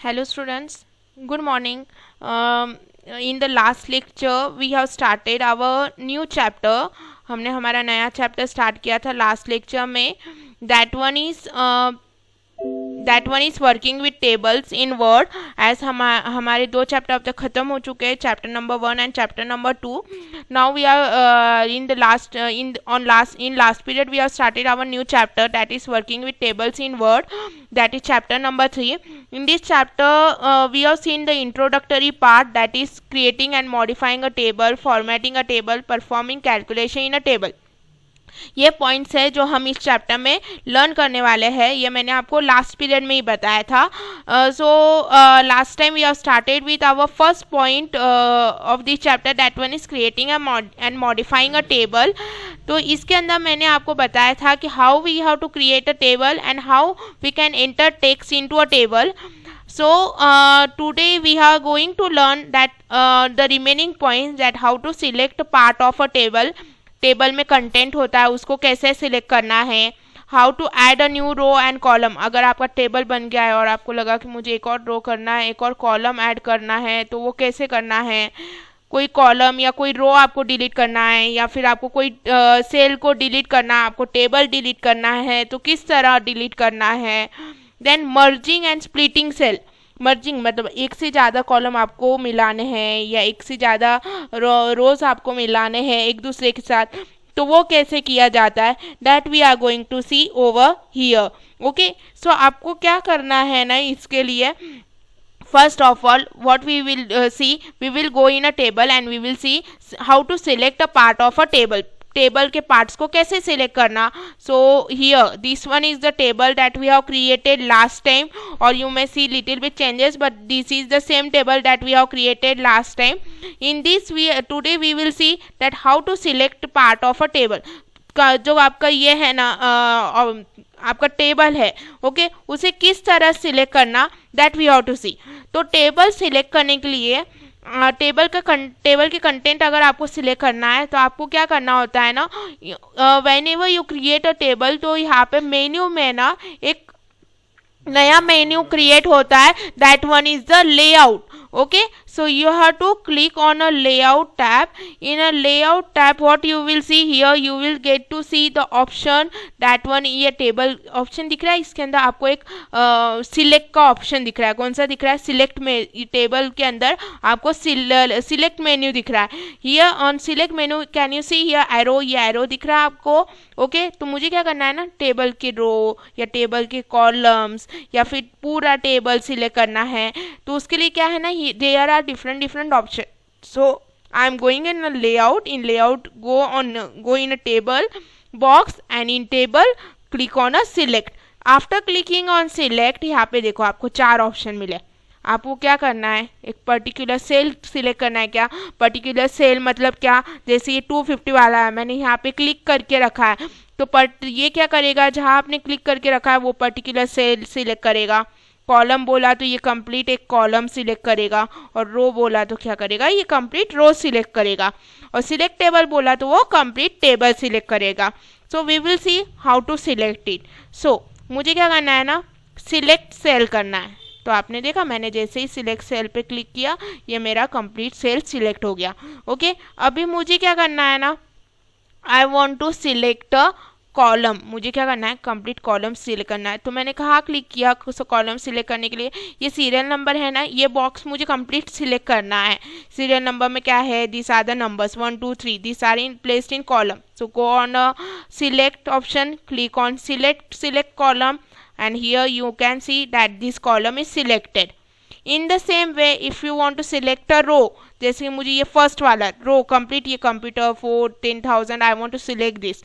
Hello students, good morning. In the last lecture we have started our new chapter. हमने हमारा नया chapter start किया था last lecture में. That one is working with tables in word. As हमारे दो chapter अब तक खत्म हो चुके हैं, chapter number 1 and chapter number 2. Now we are in last period we have started our new chapter, that is working with tables in word, that is chapter number 3. In this chapter we have seen the introductory part, that is creating and modifying a table, formatting a table, performing calculation in a table. ये points है जो हम इस chapter में learn करने वाले हैं. ये मैंने आपको लास्ट पीरियड में ही बताया था. So last time we have started with our first point of this chapter, that one is creating and modifying a table. तो इसके अंदर मैंने आपको बताया था कि how we have to create a table and how we can enter text into a table. So today we are going to learn that the remaining points, that how to select part of a table. Table में content होता है उसको कैसे select करना है. How to add a new row and column. अगर आपका table बन गया है और आपको लगा कि मुझे एक और रो करना है, एक और कॉलम ऐड करना है, तो वो कैसे करना है. कोई कॉलम या कोई रो आपको डिलीट करना है, या फिर आपको कोई सेल को डिलीट करना है, आपको टेबल डिलीट करना है, तो किस तरह डिलीट करना है. Then merging and splitting cell. Merging मतलब एक से ज़्यादा कॉलम आपको मिलाने हैं या एक से ज़्यादा रोज आपको मिलाने हैं एक दूसरे के साथ, तो वो कैसे किया जाता है, that we are going to see over here. Okay, so आपको क्या करना है ना इसके लिए. First of all, what we will see, we will go in a table and we will see how to select a part of a table. Table के parts को कैसे सिलेक्ट करना. So here this one is the table that we have created last time, और you may see little bit changes, but this is the same table that we have created last time. In this today we will see that how to select part of a table. जो आपका ये है ना आपका table है, okay, उसे किस तरह सिलेक्ट करना, दैट वी हैव टू सी. तो टेबल सिलेक्ट करने के लिए टेबल के कंटेंट अगर आपको सिलेक्ट करना है तो आपको क्या करना होता है ना, when ever you create a table, तो यहाँ पे मेन्यू में ना एक नया मेन्यू क्रिएट होता है, that one is the layout. okay, so you have to click on a layout tab. In a layout tab what you will see here, you will get to see the option, that one ये table option दिख रहा है. इसके अंदर आपको एक select का option दिख रहा है. कौन सा दिख रहा है, सिलेक्ट में. टेबल के अंदर आपको सिलेक्ट मेन्यू दिख रहा है. Here on select menu can you see here arrow, ये एरो दिख रहा है आपको. ओके, तो मुझे क्या करना है ना, टेबल के रो या टेबल के कॉलम्स या फिर पूरा टेबल सिलेक्ट करना है. तो उसके लिए क्या है ना, there are different options. So I am going in a layout. In layout go in a table box, and in table click on a select. After clicking on select, यहाँ पे देखो आपको 4 ऑप्शन मिले. आपको क्या करना है, एक पर्टिकुलर सेल सिलेक्ट करना है. क्या पर्टिकुलर सेल मतलब क्या, जैसे ये 250 वाला है, मैंने यहाँ पे क्लिक करके रखा है, तो ये क्या करेगा, जहाँ आपने क्लिक करके रखा है वो पर्टिकुलर सेल सिलेक्ट करेगा. कॉलम बोला तो ये कंप्लीट एक कॉलम सिलेक्ट करेगा, और रो बोला तो क्या करेगा, ये कंप्लीट रो सिलेक्ट करेगा, और सिलेक्ट टेबल बोला तो वो कंप्लीट टेबल सिलेक्ट करेगा. So we will see how to select it. So मुझे क्या करना है ना, सिलेक्ट सेल करना है. तो आपने देखा मैंने जैसे ही सिलेक्ट सेल पे क्लिक किया, ये मेरा कंप्लीट सेल सिलेक्ट हो गया. ओके, अभी मुझे क्या करना है ना, I want to select a column. मुझे क्या करना है, कंप्लीट कॉलम सिलेक्ट करना है. तो मैंने कहाँ क्लिक किया कॉलम सिलेक्ट करने के लिए, ये सीरियल नंबर है ना, ये बॉक्स मुझे कंप्लीट सिलेक्ट करना है. सीरियल नंबर में क्या है, this are the numbers 1 2 3, this are in placed in column. So go on select option, click on select column, and here you can see that this column is selected. In the same way, if you want to select a row, जैसे मुझे ये first वाला row complete, ये computer 10,000, I want to select this.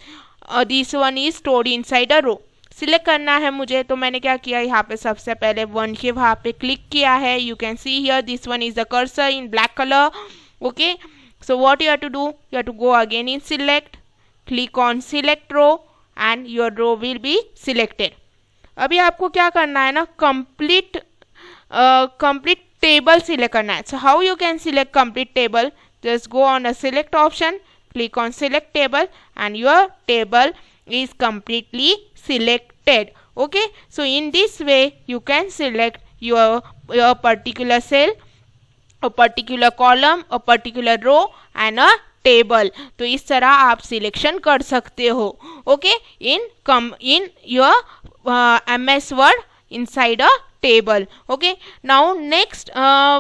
This one is stored inside a row. Select करना है मुझे, तो मैंने क्या किया, यहाँ पे सबसे पहले 1 के वहाँ पे क्लिक किया है. You can see here this one is the cursor in black colour. Okay, so what you have to do, you have to go again in select, click on select row, and your row will be selected. अभी आपको क्या करना है ना, complete table select करना है. So how you can select complete table, just go on a select option, click on select table, and your table is completely selected. Okay, so in this way you can select your particular cell, a particular column, a particular row and a table. तो इस तरह आप selection कर सकते हो, okay, in your MS Word inside a table, okay। Now next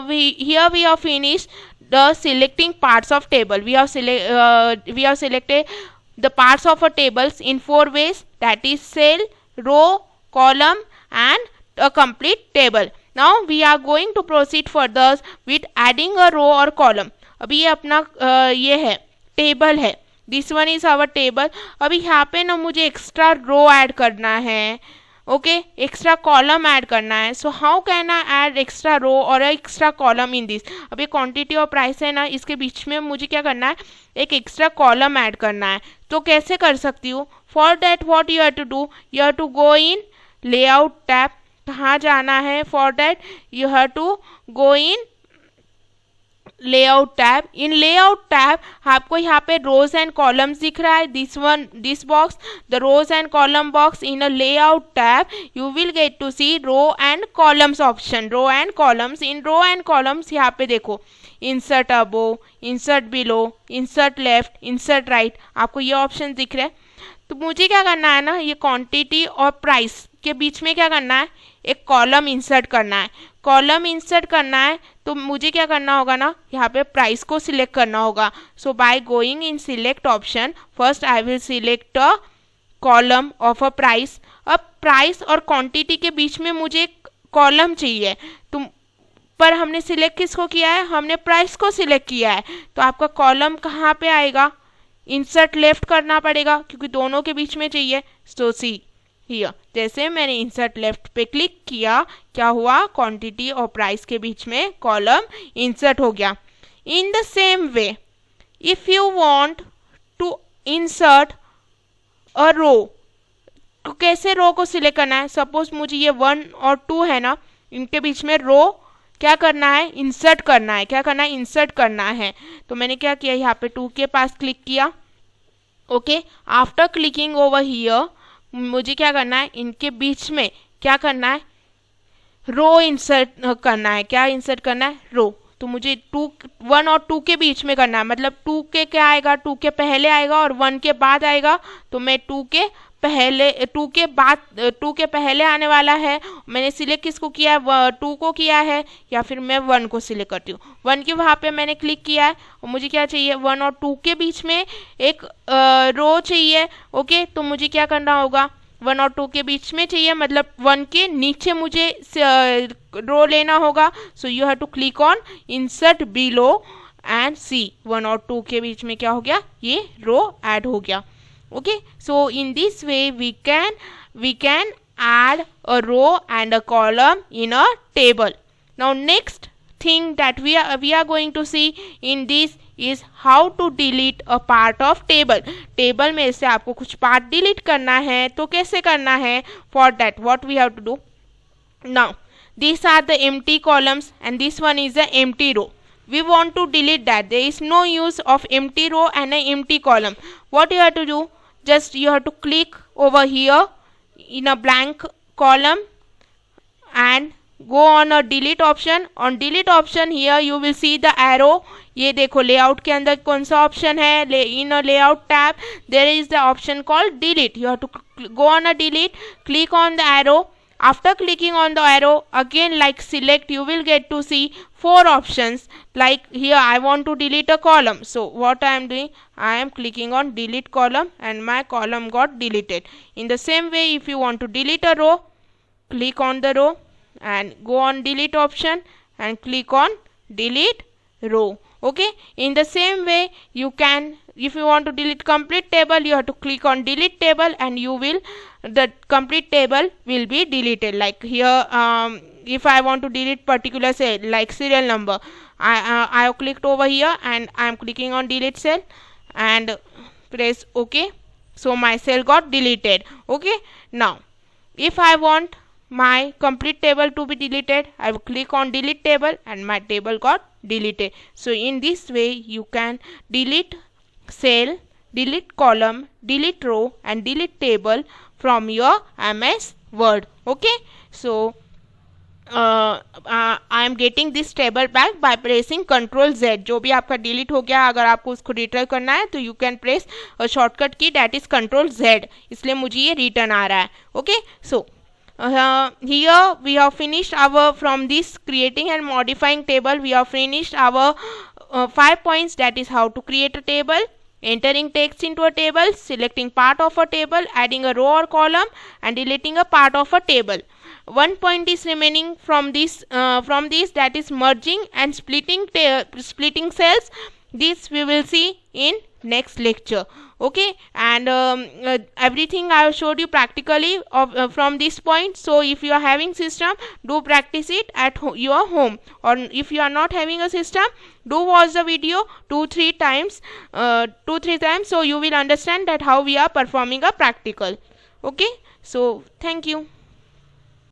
we are finished the selecting parts of table. We have selected the parts of a tables in 4 ways, that is cell, row, column and a complete table. Now we are going to proceed further with adding a row or column. अभी ये अपना ये है table है, this one is our table. अभी यहाँ पे ना मुझे एक्स्ट्रा रो ऐड करना है, ओके, एक्स्ट्रा कॉलम ऐड करना है। So how can I add extra row और एक्स्ट्रा कॉलम इन दिस। अभी क्वांटिटी और प्राइस है ना, इसके बीच में मुझे क्या करना है, एक एक्स्ट्रा कॉलम ऐड करना है। तो कैसे कर सकती हूँ? For that what you have to do, you have to go in layout tab. कहाँ जाना है? For that you have to go in layout tab. In layout tab आपको यहाँ पे रोज एंड कॉलम्स दिख रहा है, this box, the rows and column box. In a layout tab you will get to see row and columns option, row and columns. In row and columns यहाँ पे देखो, insert above, insert below, insert left, insert right, आपको ये option दिख रहे हैं। तो मुझे क्या करना है ना, ये क्वांटिटी और प्राइस के बीच में क्या करना है, एक कॉलम इंसर्ट करना है। कॉलम इंसर्ट करना है तो मुझे क्या करना होगा ना, यहाँ पे प्राइस को सिलेक्ट करना होगा। So by going in select option, first I will select a column of a price. अब प्राइस और क्वांटिटी के बीच में मुझे एक कॉलम चाहिए, तो पर हमने सिलेक्ट किसको किया है, हमने प्राइस को सिलेक्ट किया है। तो आपका कॉलम कहाँ पे आएगा, इंसर्ट लेफ्ट करना पड़ेगा क्योंकि दोनों के बीच में चाहिए। सो सी हियर, जैसे मैंने इंसर्ट लेफ्ट पे क्लिक किया, क्या हुआ, क्वांटिटी और प्राइस के बीच में कॉलम इंसर्ट हो गया। In the same way if you want to insert a row, तो कैसे रो को सिलेक्ट करना है? सपोज मुझे ये 1 और 2 है ना, इनके बीच में रो क्या करना है, इंसर्ट करना है। क्या करना है, इंसर्ट करना है। तो मैंने क्या किया, यहाँ पे 2 के पास क्लिक किया, okay. After clicking over here मुझे क्या करना है, इनके बीच में क्या करना है, रो इंसर्ट करना है। क्या इंसर्ट करना है, रो। तो मुझे 1 और 2 के बीच में करना है, मतलब 2 के क्या आएगा, 2 के पहले आएगा और 1 के बाद आएगा। तो मैं 2 के पहले आने वाला है। मैंने सिलेक्ट किसको किया है, 2 को किया है, या फिर मैं 1 को सिलेक्ट करती हूँ। 1 के वहाँ पे मैंने क्लिक किया है और मुझे क्या चाहिए, 1 और 2 के बीच में एक रो चाहिए, ओके। तो मुझे क्या करना होगा, 1 और 2 के बीच में चाहिए, मतलब 1 के नीचे मुझे रो लेना होगा। So you have to click on insert below and see, 1 और 2 के बीच में क्या हो गया, ये रो ऐड हो गया, okay। So in this way we can add a row and a column in a table. Now next thing that we are going to see in this is how to delete a part of table. Table में से आपको कुछ part delete करना है, तो कैसे करना है? For that what we have to do? Now these are the empty columns and this one is the empty row. We want to delete that. There is no use of empty row and an empty column. What you have to do? Just you have to click over here in a blank column and go on a delete option. On delete option here you will see the arrow. ये देखो layout के अंदर कौन सा option है, in a layout tab there is the option called delete. You have to go on a delete, click on the arrow. After clicking on the arrow again, like select, you will get to see 4 options. Like here I want to delete a column, so what I am doing, I am clicking on delete column and my column got deleted. In the same way if you want to delete a row, click on the row and go on delete option and click on delete row, okay. In the same way you can, if you want to delete complete table, you have to click on delete table and the complete table will be deleted. Like here if I want to delete particular cell like serial number, I have clicked over here and I am clicking on delete cell and press OK. So my cell got deleted, okay. Now if I want my complete table to be deleted, I will click on delete table and my table got deleted. So in this way you can delete cell, delete column, delete row and delete table from your MS Word, okay. So I am getting this table back by pressing control Z. जो भी आपका delete हो गया, अगर आपको उसको return करना है तो यू कैन प्रेस शॉर्टकट की दैट इज कंट्रोल जेड, इसलिए मुझे ये रिटर्न आ रहा है. Okay, so here we have finished our from this creating and modifying table. We have finished our 5 points, that is how to create a table, entering text into a table, selecting part of a table, adding a row or column, and deleting a part of a table. One point is remaining from this that is merging and splitting cells. This we will see in next lecture. Okay, and everything I have showed you practically from this point. So if you are having system, do practice it at your home, or if you are not having a system, do watch the video 2-3 times, so you will understand that how we are performing a practical. Okay, so thank you.